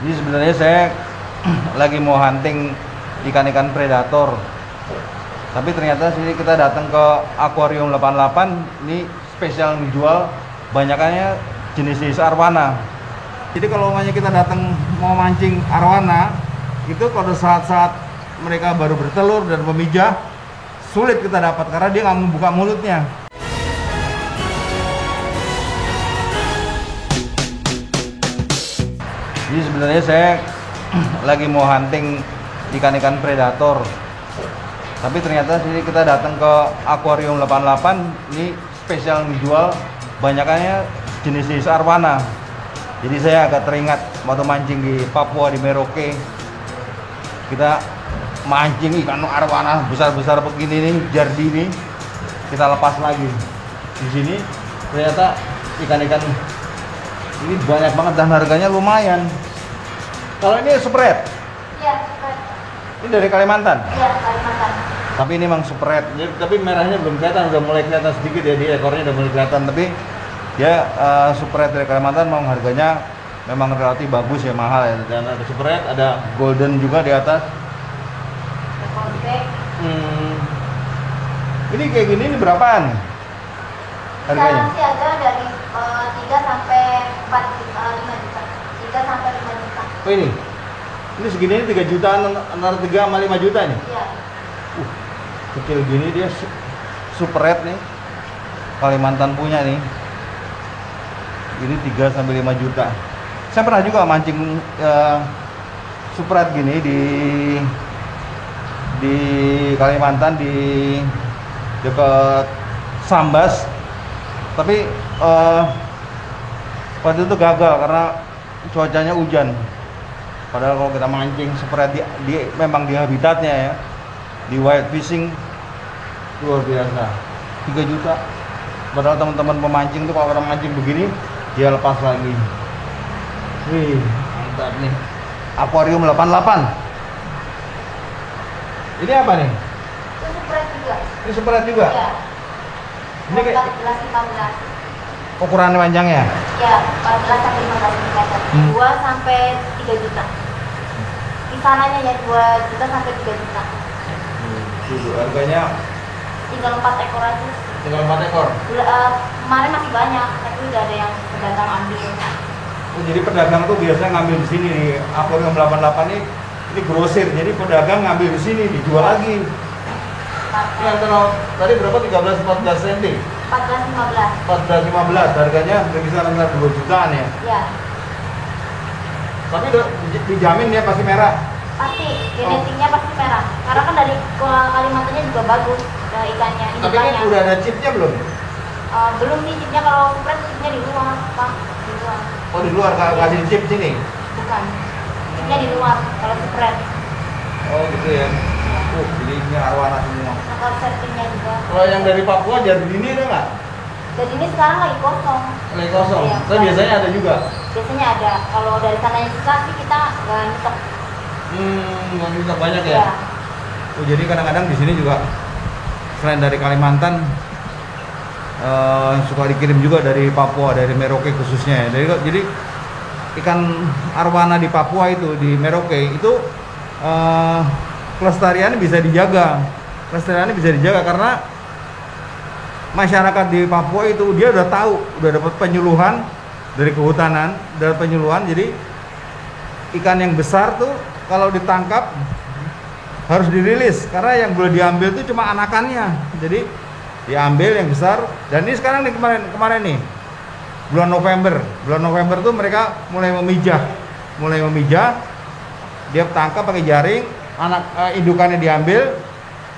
Jadi sebenarnya saya lagi mau hunting ikan-ikan predator. Tapi ternyata sini kita datang ke Akuarium 88, ini spesial menjual banyakannya jenis-jenis arwana. Jadi kalau namanya kita datang mau mancing arwana, itu pada saat-saat mereka baru bertelur dan memijah, sulit kita dapat karena dia nggak membuka mulutnya. Jadi sebenarnya saya lagi mau hunting ikan-ikan predator. Tapi ternyata sini kita datang ke Akuarium 88, ini spesial menjual banyakannya jenis-jenis arwana. Jadi saya agak teringat waktu mancing di Papua di Merauke. Kita mancing ikan arwana besar-besar begini nih, jardi ini. Kita lepas lagi. Di sini ternyata ikan-ikan ini banyak banget dan harganya lumayan. Kalau ini spread? Iya, spread. Ini dari Kalimantan? Iya, Kalimantan. Tapi ini memang spread. Tapi merahnya belum kelihatan, udah mulai kelihatan sedikit ya, di ekornya udah mulai kelihatan. Tapi dia spread dari Kalimantan, memang harganya memang relatif bagus ya, mahal ya. Dan ada spread, ada golden juga di atas. Ini kayak gini, ini berapaan harganya? Sekarang sih ada dari 3 sampai 5 juta. 3 sampai 5 juta. Oh ini segini 3 jutaan, antara 3 sama 5 juta nih? Iya. Kecil gini dia super red nih, Kalimantan punya nih. Ini 3 sampai 5 juta. Saya pernah juga mancing super red gini di Kalimantan, di dekat Sambas. Tapi waktu itu gagal karena cuacanya hujan. Padahal kalau kita mancing super red memang di habitatnya ya, di white fishing luar biasa. 3 juta. Padahal teman-teman pemancing tuh kalau orang mancing begini dia lepas lagi. Wih, mantap nih. Akuarium 88. Ini apa nih? Itu spread juga. Ini super red juga? Iya. Ini kayak 14-15. ukuran panjangnya? Iya, 14 sampai 15 cm. 2 sampai 3 juta. Kisarannya ya 2 juta sampai 3 juta. Harganya Tinggal 4 ekor aja. tinggal 4 ekor. Kemarin masih banyak, tapi udah ada yang pedagang ambil. Oh, jadi pedagang tuh biasanya ngambil di sini di Akuarium 88 ini grosir. Jadi pedagang ngambil di sini dijual lagi. Ini antara tadi berapa? 13-14 cm. 14-15. 14-15, harganya berkisar antara 2 jutaan ya. Iya. Tapi dijamin ya pasti merah. Pasti, genetiknya pasti merah. Karena kan dari Kalimantannya juga bagus ikannya. Tapi ini udah ada chipnya belum? Belum sih chipnya, kalau spread chipnya di luar, Pak. Di luar. Oh, di luar kasih chip sini? Bukan. Chipnya di luar kalau spread. Oh gitu ya. Jadi ini arwana semua. Nah, kalau settingnya juga. Kalau yang dari Papua jadi ini ada nggak? Jadi ini sekarang lagi kosong. Lagi kosong. Iya, Tapi biasanya ada juga. Biasanya ada. Kalau dari sananya susah sih kita nggak nyetok. Nggak bisa banyak ya. Iya. Oh, jadi kadang-kadang di sini juga selain dari Kalimantan suka dikirim juga dari Papua, dari Merauke khususnya ya. Jadi ikan arwana di Papua itu, di Merauke itu kelestariannya bisa dijaga. Kelestariannya bisa dijaga karena masyarakat di Papua itu dia udah tahu, udah dapat penyuluhan dari kehutanan, dari penyuluhan. Jadi ikan yang besar tuh kalau ditangkap harus dirilis karena yang boleh diambil itu cuma anakannya. Jadi diambil yang besar. Dan ini sekarang nih kemarin nih bulan November tuh mereka mulai memijah. Dia tangkap pakai jaring, anak indukannya diambil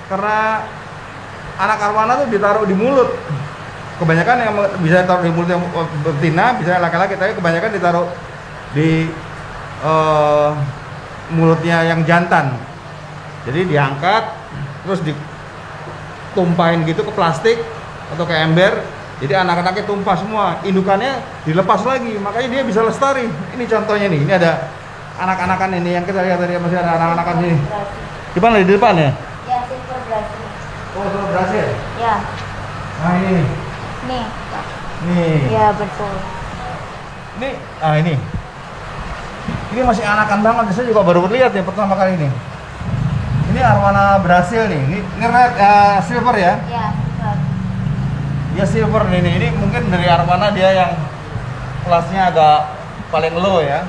karena anak arwana tuh ditaruh di mulut. Kebanyakan yang bisa ditaruh di mulut yang betina, bisa laki-laki, tapi kebanyakan ditaruh di mulutnya yang jantan. Jadi diangkat terus ditumpahin gitu ke plastik atau ke ember. Jadi anak-anaknya tumpah semua, indukannya dilepas lagi, makanya dia bisa lestari. Ini contohnya nih, ini ada anak-anakan ini yang kita lihat tadi, masih ada anak-anakan sini. Gimana di depan ya? Ya, silver Brazil. Oh, itu berhasil. Ya. Nah ini. Nih. Nih. Ya, betul. Ini, ini. Ini masih anakan banget, saya juga baru lihat ya pertama kali ini. Ini arwana Brasil nih, ini red, silver ya? Ya, betul. Dia silver nih, ini mungkin dari arwana dia yang kelasnya agak paling low ya,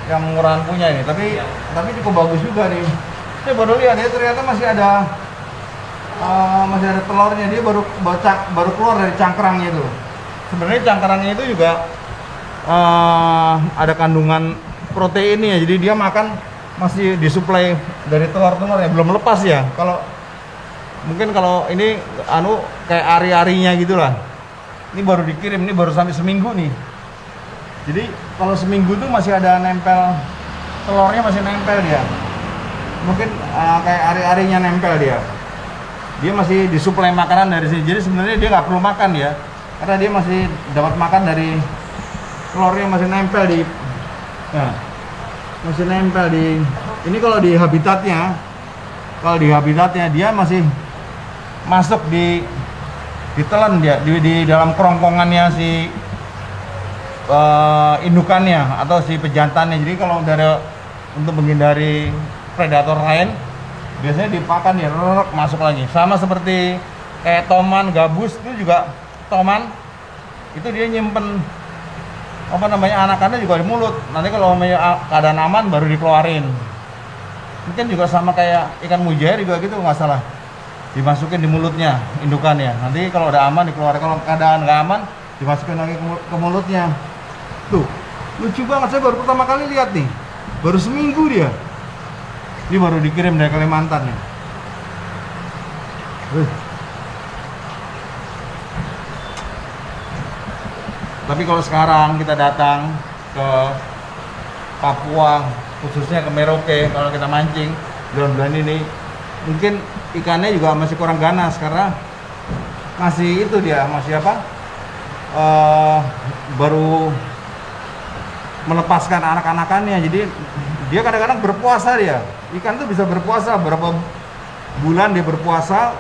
yang murahan punya ini. Tapi cukup bagus juga nih. Saya baru lihat ya, ternyata masih ada telurnya. Dia baru keluar dari cangkrangnya itu. Sebenarnya cangkrangnya itu juga ada kandungan proteinnya, jadi dia makan masih disuplai dari telur-telurnya, belum lepas ya. Kalau ini kayak ari-arinya gitulah. Ini baru dikirim, ini baru sampai seminggu nih. Jadi kalau seminggu tuh masih ada nempel, telurnya masih nempel dia. Mungkin kayak ari-arinya nempel dia. Dia masih disuplai makanan dari sini. Jadi sebenarnya dia nggak perlu makan ya, karena dia masih dapat makan dari telurnya, masih nempel di. Nah, masih nempel di. Ini kalau di habitatnya dia masih masuk ditelan dia di dalam kerongkongannya si indukannya atau si pejantannya. Jadi kalau untuk menghindari predator lain, biasanya dipakan dia masuk lagi. Sama seperti kayak toman, gabus itu juga toman itu dia nyimpen anakannya juga di mulut. Nanti kalau keadaan aman baru dikeluarin. Mungkin juga sama kayak ikan mujair juga gitu, nggak salah, dimasukin di mulutnya indukannya. Nanti kalau udah aman dikeluarin, kalau keadaan nggak aman dimasukin lagi ke mulutnya. Tuh, lucu banget, saya baru pertama kali lihat nih, baru seminggu dia. Ini baru dikirim dari Kalimantan ya. Tapi kalau sekarang kita datang ke Papua, khususnya ke Merauke, kalau kita mancing bulan-bulan ini, mungkin ikannya juga masih kurang ganas karena masih baru melepaskan anak-anakannya. Jadi dia kadang-kadang berpuasa dia. Ikan tuh bisa berpuasa berapa bulan, dia berpuasa,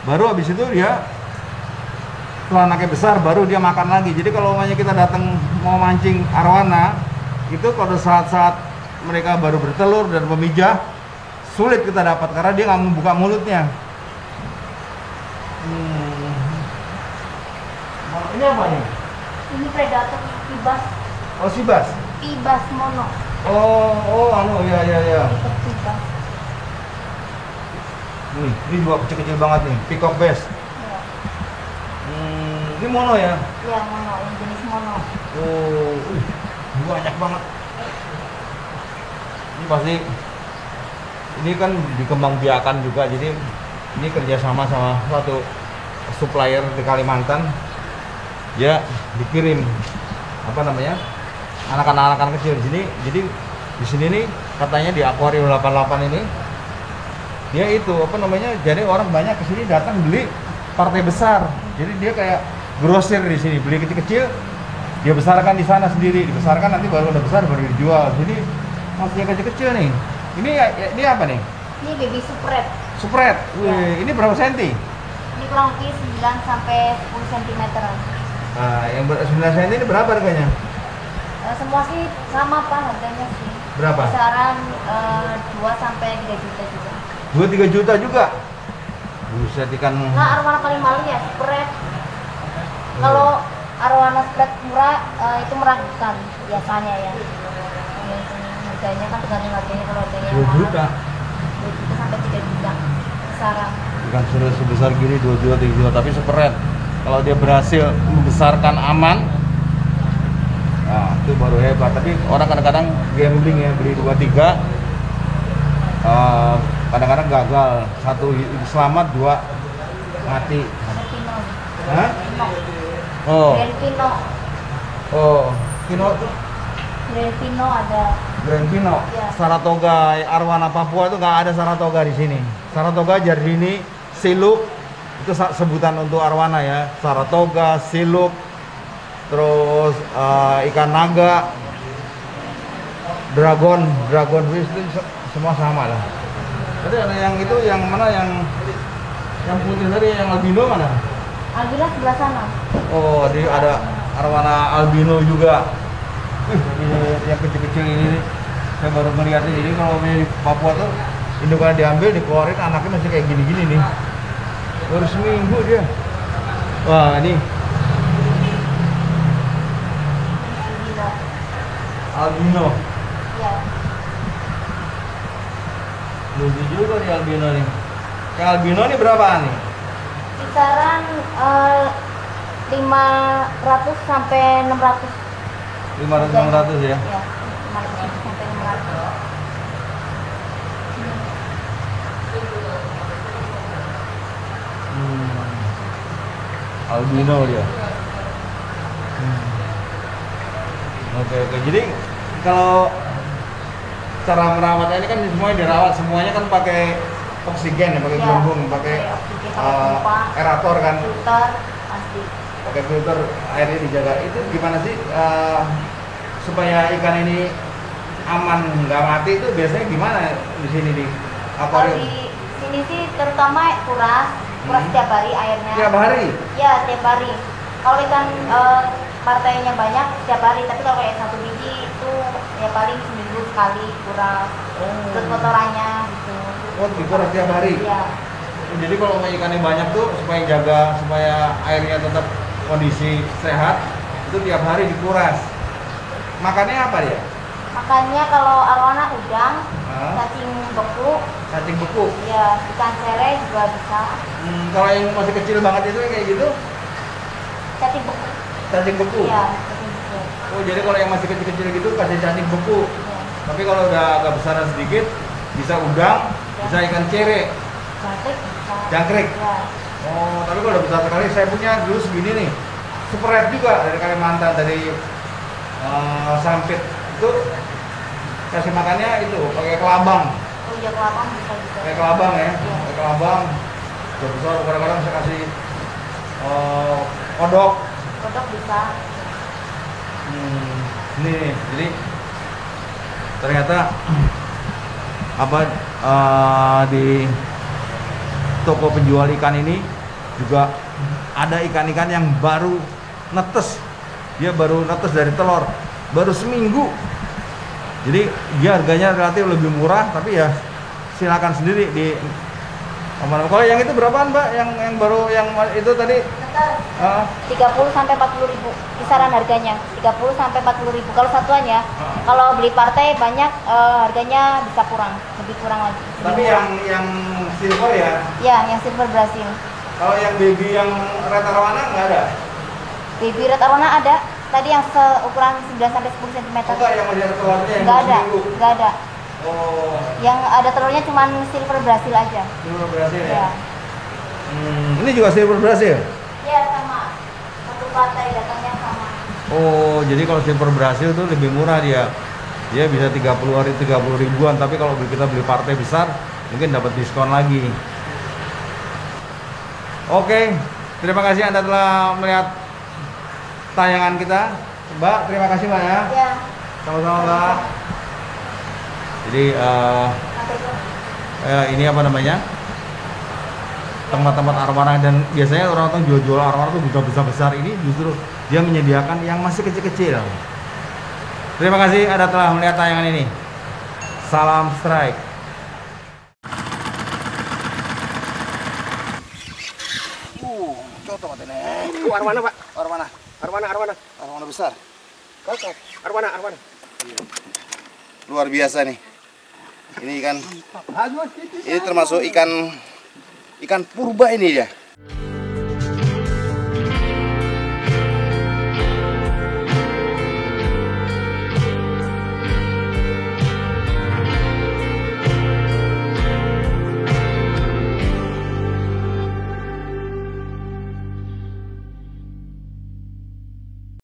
baru habis itu dia setelah anaknya besar baru dia makan lagi. Jadi kalau kita datang mau mancing arwana, itu pada saat-saat mereka baru bertelur dan memijah, sulit kita dapat karena dia nggak membuka mulutnya. Ini apa nih? Ini predator Pibas. Oh, sibas. Pibas mono. Ya. Pibas. Ini juga kecil-kecil banget nih, peacock bass. Ya. Ini mono ya? Iya, mono, yang jenis mono. Oh, banyak banget. Ini pasti, ini kan dikembangbiakan juga, jadi ini kerjasama sama suatu supplier di Kalimantan. Dia dikirim anak-anakan kecil di sini. Jadi di sini nih katanya di akuarium 88 ini dia jadi orang banyak kesini datang beli partai besar. Jadi dia kayak grosir di sini, beli kecil-kecil, dia besarkan di sana sendiri, dibesarkan nanti baru udah besar baru dijual. Jadi masih kecil-kecil nih. Ini apa nih? Ini baby supret. Supret. Ya. Ini berapa senti? Ini kurang lebih 9 sampai 10 cm. Nah, yang 9 cm ini berapa harganya? Semua sih sama Pak harganya sih. Berapa? Kisaran 2 sampai 3 juta juga. 2-3 juta juga? Buset, ikan. Nah, arwana paling mahal ya spread. Kalau arwana spread murah itu meragukan biasanya ya. Harganya kan tergantung harganya, kalau harganya 2 juta. 2 juta sampai 3 juta kisaran. Ikan sudah sebesar gini 2 juta 3 juta, tapi spread. Kalau dia berhasil membesarkan aman, nah itu baru hebat. Tapi orang kadang-kadang gambling ya, beli 2-3, kadang-kadang gagal. 1 selamat, 2 mati. Pino. Hah? Pino. Oh. Grand Pino. Oh, Pino. Grand Pino ada. Grand Pino. Ya. Saratoga arwana Papua itu nggak ada Saratoga di sini. Saratoga, Jardini, Siluk itu sebutan untuk arwana ya. Saratoga, Siluk, terus ikan naga, dragon fish itu semua sama lah. Tadi ada yang itu, yang mana yang putih tadi, yang albino mana? Albino sebelah sana. Oh, ada arwana albino juga. Yang kecil-kecil ini saya baru melihatnya. Jadi kalau di Papua tuh indukan diambil, dikeluarin, anaknya masih kayak gini-gini nih. Baru seminggu dia. Wah, ini albino. Iya. Lucu juga di albino nih. Yang albino nih berapaan nih? Kisaran 500 sampai 600. 500-600 ya? Iya, 500 sampai 600. Albino dia. Oke. Jadi kalau cara merawatnya ini kan semuanya dirawat, semuanya kan pakai oksigen ya, pakai Ya, gelembung, pakai oksigen, pakai pompa, aerator kan, filter, pasti. pakai filter, airnya dijaga. Itu gimana sih supaya ikan ini aman nggak mati itu biasanya gimana di sini di Kalau akuarium? di sini sih terutama kuras setiap hari airnya. Tiap hari? Iya, tiap hari. Kalau ikan partainya banyak setiap hari, tapi kalau kayak satu biji itu ya paling seminggu sekali kuras. Terus kotorannya gitu. Oh, dikuras tiap hari? Iya. Jadi kalau ikannya banyak tuh supaya airnya tetap kondisi sehat, itu tiap hari dikuras. Makannya apa ya? Makannya kalau arwana udang, Hah? cacing beku, Cacing beku. ya ikan sere juga bisa. Kalau yang masih kecil banget itu kayak gitu, Cacing beku. cacing beku. Iya, cacing beku. Oh, jadi kalau yang masih kecil-kecil gitu kasih cacing beku. Iya. Tapi kalau udah agak besaran sedikit, bisa udang, bisa ikan cere, Jangkrik bisa. jangkrik. Iya. Oh, tapi kalau udah besar sekali, saya punya dulu segini nih. Super red juga dari Kalimantan, dari Sampit. Itu kasih makannya itu pakai kelabang. Oh iya, kelabang bisa juga. Pakai kelabang ya, Iya. pakai kelabang. Udah besar, kadang-kadang saya kasih kodok. Kodok bisa. Ini nih, jadi ternyata apa di toko penjual ikan ini juga ada ikan-ikan yang baru netes. Dia baru netes dari telur, baru seminggu. Jadi dia harganya relatif lebih murah, tapi ya silakan sendiri di kalau yang itu berapaan, Mbak? Yang baru yang itu tadi? Betul. 30 sampai 40 ribu kisaran harganya. 30 sampai 40 ribu kalau satuan ya. Kalau beli partai banyak harganya bisa kurang, lebih kurang lagi. Tapi yang silver ya? Ya, yang silver Brazil. Kalau yang baby yang red arwana nggak ada? Baby red arwana ada. Tadi yang seukuran 9 sampai 10 cm. Enggak, yang masih ada telurnya yang Enggak ada. seminggu. Enggak ada. Oh, Yang ada telurnya cuma silver Brazil aja. silver Brazil ya? Ya. Ini juga silver Brazil? Iya, sama. Satu partai datangnya sama. Oh, jadi kalau silver Brazil tuh lebih murah dia. Dia bisa 30 ribuan, tapi kalau kita beli partai besar mungkin dapat diskon lagi. Oke, terima kasih Anda telah melihat tayangan kita. Mbak, terima kasih Mbak ya. Iya. Sama-sama Mbak. Jadi ini apa namanya? Tempat-tempat arwana, dan biasanya orang-orang jual-jual arwana tuh besar-besar ini justru dia menyediakan yang masih kecil-kecil. Terima kasih Anda telah melihat tayangan ini. Salam strike. Contoh katanya. Arwana, Pak. Arwana. Arwana besar. Arwana. Luar biasa nih. Ini ikan. Ini termasuk ikan purba ini ya.